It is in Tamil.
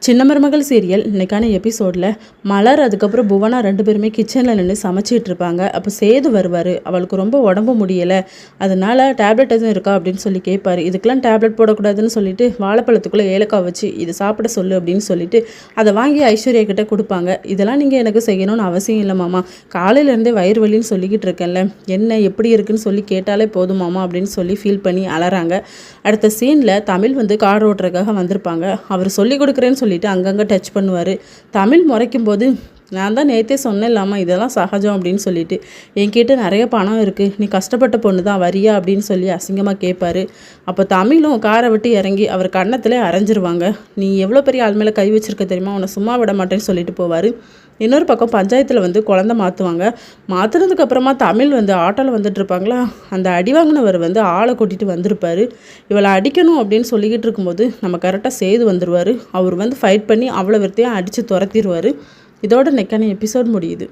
சின்ன மருமகள் சீரியல் இன்றைக்கான எபிசோடில் மலர் அதுக்கப்புறம் புவனா 2 பேருமே கிச்சனில் நின்று சமைச்சிட்டு இருப்பாங்க. அப்போ சேது வருவார். அவளுக்கு ரொம்ப உடம்பு முடியலை, அதனால் டேப்லெட் எதுவும் இருக்கா அப்படின்னு சொல்லி கேட்பார். இதுக்கெல்லாம் டேப்லெட் போடக்கூடாதுன்னு சொல்லிட்டு வாழைப்பழத்துக்குள்ளே ஏலக்காய் வச்சு இது சாப்பிட சொல்லு அப்படின்னு சொல்லிட்டு அதை வாங்கி ஐஸ்வர்யா கிட்டே கொடுப்பாங்க. இதெல்லாம் நீங்கள் எனக்கு செய்யணும்னு அவசியம் இல்லை மாமா, காலையிலேருந்தே வயிறு வலின்னு சொல்லிக்கிட்டு இருக்கேன்ல, என்ன எப்படி இருக்குன்னு சொல்லி கேட்டாலே போதும் மாமா அப்படின்னு சொல்லி ஃபீல் பண்ணி அலறாங்க. அடுத்த சீனில் தமிழ் கார் ஓட்டுறதுக்காக வந்திருப்பாங்க. அவர் சொல்லி கொடுக்குறேன்னு சொல்லிட்டு அங்கங்கே டச் பண்ணுவார். தமிழ் முறைக்கும் போது நான் தான் நேற்றே சொன்னேன் இல்லாமல் இதெல்லாம் சகஜம் அப்படின்னு சொல்லிட்டு, என்கிட்ட நிறைய பணம் இருக்குது, நீ கஷ்டப்பட்ட பொண்ணு தான் வரியா அப்படின்னு சொல்லி அசிங்கமாக கேட்பார். அப்போ தமிழும் காரை விட்டு இறங்கி அவர் கன்னத்திலே அரைஞ்சிருவாங்க. நீ எவ்வளோ பெரிய ஆள் மேலே கை வச்சிருக்க தெரியுமா, உன்னை சும்மா விட மாட்டேன்னு சொல்லிட்டு போவார். இன்னொரு பக்கம் பஞ்சாயத்தில் குழந்தை மாற்றுவாங்க. மாற்றினதுக்கப்புறமா தமிழ் ஆட்டோவில் வந்துட்டு இருப்பாங்களா, அந்த அடி வாங்கினவர் ஆளை கூட்டிகிட்டு வந்திருப்பார். இவளை அடிக்கணும் அப்படின்னு சொல்லிக்கிட்டு இருக்கும்போது நம்ம கரெக்டாக சேது வந்துடுவார். அவர் ஃபைட் பண்ணி அவ்வளோ விரத்தையும் அடித்து துரத்திடுவார். இதோட நெக்கான எபிசோட் முடியுது.